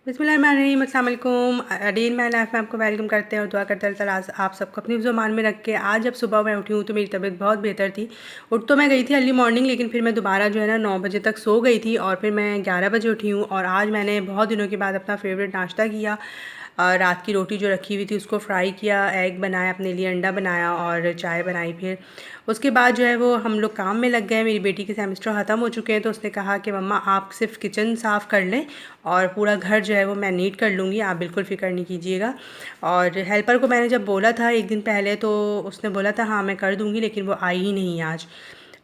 बिस्मिल्लाहिर्रहमानिर्रहीम, अस्सलाम वालेकुम। अगेन माय लाइफ में आपको वेलकम करते हैं और दुआ करते हैं अल्लाह ताला आप सबको अपनी ज़ुबान में रख के। आज जब सुबह मैं उठी हूँ तो मेरी तबीयत बहुत बेहतर थी। उठ तो मैं गई थी अर्ली मॉर्निंग, लेकिन फिर मैं दोबारा जो है ना 9 बजे तक सो गई थी और फिर मैं 11 बजे उठी हूँ। और आज मैंने बहुत दिनों के बाद अपना फ़ेवरेट नाश्ता किया। रात की रोटी जो रखी हुई थी उसको फ्राई किया, एग बनाया अपने लिए, अंडा बनाया और चाय बनाई। फिर उसके बाद जो है वो हम लोग काम में लग गए। मेरी बेटी के सेमेस्टर ख़त्म हो चुके हैं तो उसने कहा कि मम्मा आप सिर्फ किचन साफ़ कर लें और पूरा घर जो है वो मैं नीट कर लूँगी, आप बिल्कुल फ़िक्र नहीं कीजिएगा। और हेल्पर को मैंने जब बोला था एक दिन पहले तो उसने बोला था हाँ मैं कर दूँगी, लेकिन वो आई ही नहीं आज।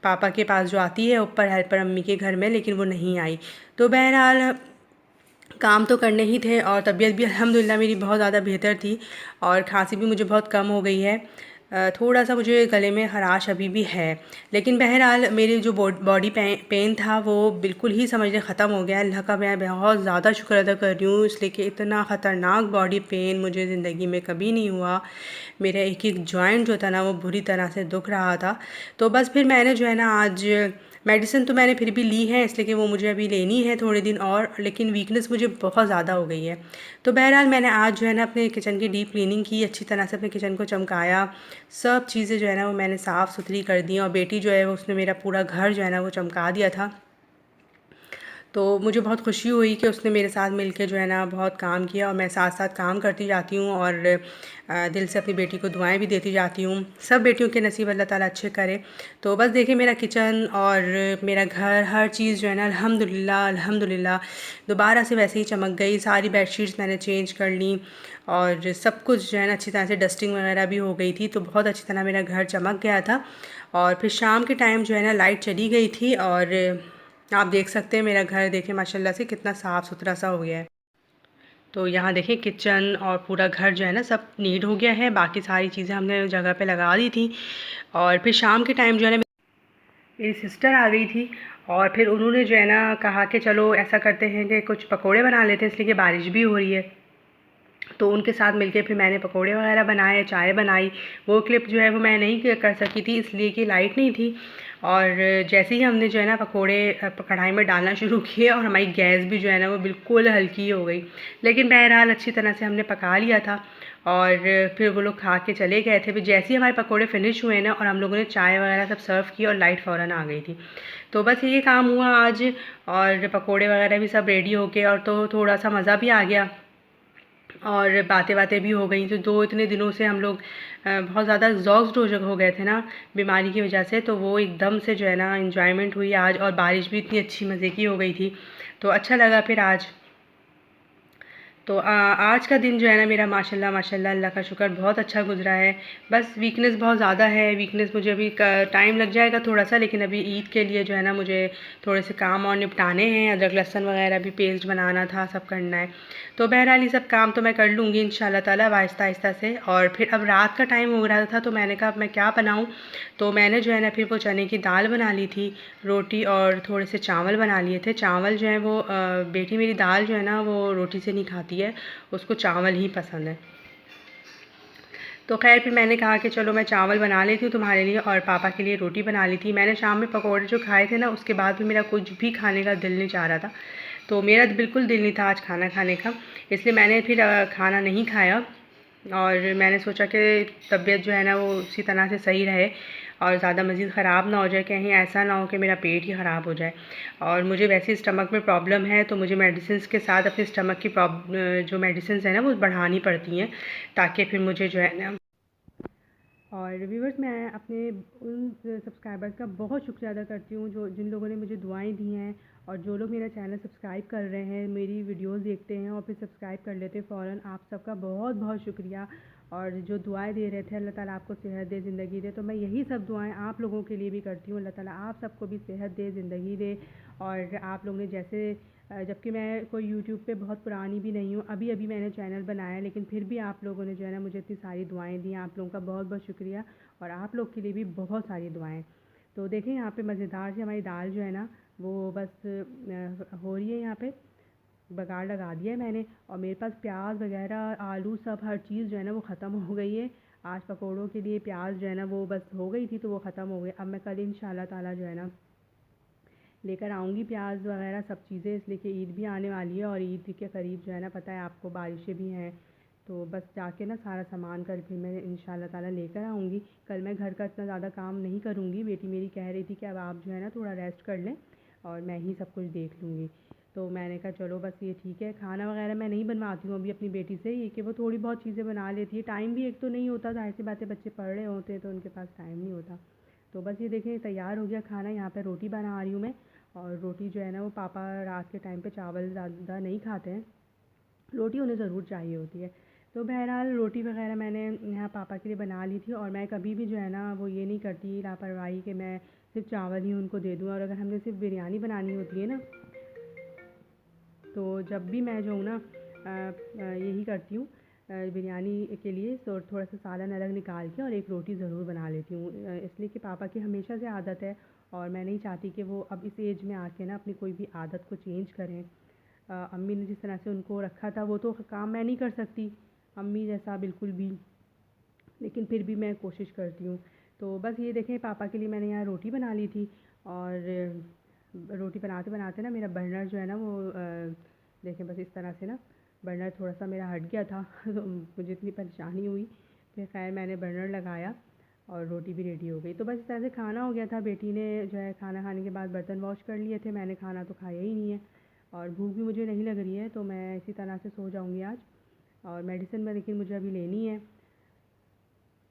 पापा के पास जो आती है ऊपर हेल्पर अम्मी के घर में, लेकिन वो नहीं आई। तो बहरहाल काम तो करने ही थे और तबीयत भी अल्हम्दुलिल्लाह मेरी बहुत ज़्यादा बेहतर थी और खांसी भी मुझे बहुत कम हो गई है। थोड़ा सा मुझे गले में ख़राश अभी भी है, लेकिन बहरहाल मेरी जो बॉडी पेन था वो बिल्कुल ही समझ लें ख़त्म हो गया। अल्लाह का मैं बहुत ज़्यादा शुक्र अदा कर रही हूँ, इसलिए कि इतना ख़तरनाक बॉडी पेन मुझे ज़िंदगी में कभी नहीं हुआ। मेरा एक एक जॉइंट जो था ना वो बुरी तरह से दुख रहा था। तो बस फिर मैंने जो है ना आज मेडिसिन तो मैंने फिर भी ली है, इसलिए कि वो मुझे अभी लेनी है थोड़े दिन और, लेकिन वीकनेस मुझे बहुत ज़्यादा हो गई है। तो बहरहाल मैंने आज जो है ना अपने किचन की डीप क्लीनिंग की, अच्छी तरह से अपने किचन को चमकाया। सब चीज़ें जो है ना वो मैंने साफ़ सुथरी कर दी और बेटी जो है वो उसने मेरा पूरा घर जो है ना वो चमका दिया था। तो मुझे बहुत खुशी हुई कि उसने मेरे साथ मिलके जो है ना बहुत काम किया और मैं साथ साथ काम करती जाती हूँ और दिल से अपनी बेटी को दुआएं भी देती जाती हूँ। सब बेटियों के नसीब अल्लाह ताला अच्छे करे। तो बस देखिए मेरा किचन और मेरा घर हर चीज़ जो है ना अल्हम्दुलिल्लाह अल्हम्दुलिल्लाह दोबारा से वैसे ही चमक गई। सारी बेडशीट्स मैंने चेंज कर ली और सब कुछ जो है ना अच्छी तरह से डस्टिंग वगैरह भी हो गई थी, तो बहुत अच्छी तरह मेरा घर चमक गया था। और फिर शाम के टाइम जो है ना लाइट चली गई थी और आप देख सकते हैं मेरा घर देखें माशाल्लाह से कितना साफ़ सुथरा सा हो गया है। तो यहाँ देखिए किचन और पूरा घर जो है ना सब नीट हो गया है। बाकी सारी चीज़ें हमने जगह पे लगा दी थी और फिर शाम के टाइम जो है ना मेरी सिस्टर आ गई थी और फिर उन्होंने जो है ना कहा कि चलो ऐसा करते हैं कि कुछ पकोड़े बना लेते हैं, इसलिए कि बारिश भी हो रही है। तो उनके साथ मिलके फिर मैंने पकोड़े वगैरह बनाए, चाय बनाई। वो क्लिप जो है वो मैं नहीं कर सकी थी इसलिए कि लाइट नहीं थी। और जैसे ही हमने जो है ना पकोड़े कढ़ाई में डालना शुरू किए और हमारी गैस भी जो है ना वो बिल्कुल हल्की हो गई, लेकिन बहरहाल अच्छी तरह से हमने पका लिया था। और फिर वो लोग खा के चले गए थे। फिर जैसे ही हमारे पकोड़े फिनिश हुए ना और हम लोगों ने चाय वगैरह सब सर्व की और लाइट फ़ौरन आ गई थी। तो बस ये काम हुआ आज और पकोड़े वगैरह भी सब रेडी हो गए और तो थोड़ा सा मज़ा भी आ गया और बातें-वातें भी हो गई। तो 2 इतने दिनों से हम लोग बहुत ज़्यादा एग्ज़ॉस्ट हो गए थे ना बीमारी की वजह से, तो वो एकदम से जो है ना एन्जॉयमेंट हुई आज और बारिश भी इतनी अच्छी मज़े की हो गई थी, तो अच्छा लगा फिर आज। तो आज का दिन जो है ना मेरा माशाल्लाह माशाल्लाह अल्लाह का शुक्र बहुत अच्छा गुज़रा है। बस वीकनेस बहुत ज़्यादा है, वीकनेस मुझे अभी टाइम लग जाएगा थोड़ा सा, लेकिन अभी ईद के लिए जो है ना मुझे थोड़े से काम और निपटाने हैं। अदरक लहसुन वगैरह भी पेस्ट बनाना था, सब करना है। तो बहरहाल ये सब काम तो मैं कर लूँगी इंशाल्लाह ताला आहिस्ता आहिस्ता से। और फिर अब रात का टाइम हो रहा था तो मैंने कहा अब मैं क्या बनाऊँ, तो मैंने जो है ना फिर वो चने की दाल बना ली थी, रोटी और थोड़े से चावल बना लिए थे। चावल जो है वो बेटी मेरी दाल जो है ना वो रोटी से नहीं खाती है, उसको चावल ही पसंद है। तो ख़ैर फिर मैंने कहा कि चलो मैं चावल बना लेती हूँ तुम्हारे लिए और पापा के लिए रोटी बना ली थी। मैंने शाम में पकोड़े जो खाए थे ना उसके बाद भी मेरा कुछ भी खाने का दिल नहीं चाह रहा था। तो मेरा बिल्कुल दिल नहीं था आज खाना खाने का, इसलिए मैंने फिर खाना नहीं खाया। और मैंने सोचा कि तबीयत जो है ना वो उसी तरह से सही रहे और ज़्यादा मज़ीद ख़राब ना हो जाए, कहीं ऐसा ना हो कि मेरा पेट ही ख़राब हो जाए। और मुझे वैसे ही स्टमक में प्रॉब्लम है, तो मुझे मेडिसिन्स के साथ अपने स्टमक की जो मेडिसिन्स हैं ना वो बढ़ानी पड़ती हैं, ताकि फिर मुझे जो है ना। और व्यूवर्स मैं अपने उन सब्सक्राइबर्स का बहुत शुक्रिया अदा करती हूँ जो जिन लोगों ने मुझे दुआएं दी हैं और जो लोग मेरा चैनल सब्सक्राइब कर रहे हैं, मेरी वीडियोस देखते हैं और फिर सब्सक्राइब कर लेते हैं फ़ौरन। आप सबका बहुत बहुत शुक्रिया। और जो दुआएं दे रहे थे अल्लाह ताला आपको सेहत दे, ज़िंदगी दे, तो मैं यही सब दुआएं आप लोगों के लिए भी करती हूँ। अल्लाह ताला आप सबको भी सेहत दे, ज़िंदगी दे। और आप लोग ने जैसे जबकि मैं कोई यूट्यूब पे बहुत पुरानी भी नहीं हूँ, अभी अभी मैंने चैनल बनाया, लेकिन फिर भी आप लोगों ने जो है ना मुझे इतनी सारी दुआएं दी। आप लोगों का बहुत बहुत शुक्रिया और आप लोग के लिए भी बहुत सारी दुआएं। तो देखें यहाँ पे मज़ेदार से हमारी दाल जो है ना वो बस हो रही है। यहाँ पे बघार लगा दिया है मैंने और मेरे पास प्याज वगैरह आलू सब हर चीज़ जो है ना वो ख़त्म हो गई है। आज पकौड़ों के लिए प्याज जो है ना वो बस हो गई थी तो वो ख़त्म हो गई। अब मैं कल इंशाल्लाह ताला जो है ना लेकर आऊँगी प्याज वगैरह सब चीज़ें, इसलिए कि ईद भी आने वाली है और ईद के करीब जो है ना, पता है आपको बारिशें भी हैं, तो बस जाके ना सारा सामान कल फिर मैं इंशाल्लाह ताला लेकर आऊँगी। कल मैं घर का इतना ज़्यादा काम नहीं करूँगी, बेटी मेरी कह रही थी कि अब आप जो है ना थोड़ा रेस्ट कर लें और मैं ही सब कुछ देख लूँगी। तो मैंने कहा चलो बस ये ठीक है। खाना वगैरह मैं नहीं बनवाती हूँ अभी अपनी बेटी से, ये कि वो थोड़ी बहुत चीज़ें बना लेती है। टाइम भी एक तो नहीं होता, ज़ाहिर सी बात है बच्चे पढ़ रहे होते हैं तो उनके पास टाइम नहीं होता। तो बस ये देखें तैयार हो गया खाना। यहाँ पे रोटी बना रही हूँ मैं, और रोटी जो है ना वो पापा रात के टाइम पे चावल ज़्यादा नहीं खाते हैं, रोटी उन्हें ज़रूर चाहिए होती है। तो बहरहाल रोटी वगैरह मैंने यहाँ पापा के लिए बना ली थी। और मैं कभी भी जो है ना वो ये नहीं करती लापरवाही कि मैं सिर्फ चावल ही उनको दे दूँ। और अगर हमने सिर्फ बिरयानी बनानी होती है ना, तो जब भी मैं जो हूँ ना यही करती हूँ, बिरयानी के लिए तो थोड़ा सा सालन अलग निकाल के और एक रोटी ज़रूर बना लेती हूँ, इसलिए कि पापा की हमेशा से आदत है और मैं नहीं चाहती कि वो अब इस एज में आके ना अपनी कोई भी आदत को चेंज करें। अम्मी ने जिस तरह से उनको रखा था वो तो काम मैं नहीं कर सकती अम्मी जैसा बिल्कुल भी, लेकिन फिर भी मैं कोशिश करती हूँ। तो बस ये देखें पापा के लिए मैंने यहाँ रोटी बना ली थी। और रोटी बनाते बनाते ना मेरा बर्नर जो है ना वो देखें बस इस तरह से ना बर्नर थोड़ा सा मेरा हट गया था तो मुझे इतनी परेशानी हुई। फिर खैर मैंने बर्नर लगाया और रोटी भी रेडी हो गई। तो बस इस तरह से खाना हो गया था। बेटी ने जो है खाना खाने के बाद बर्तन वॉश कर लिए थे, मैंने खाना तो खाया ही नहीं है और भूख भी मुझे नहीं लग रही है, तो मैं इसी तरह से सो जाऊँगी आज। और मेडिसिन में लेकिन मुझे अभी लेनी है।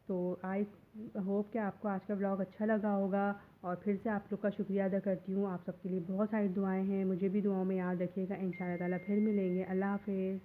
तो आई होप कि आपको आज का व्लॉग अच्छा लगा होगा। और फिर से आप लोग का शुक्रिया अदा करती हूँ। आप सबके लिए बहुत सारी दुआएं हैं, मुझे भी दुआओं में याद रखिएगा। इंशाल्लाह ताला फिर मिलेंगे। अल्लाह हाफ़िज़।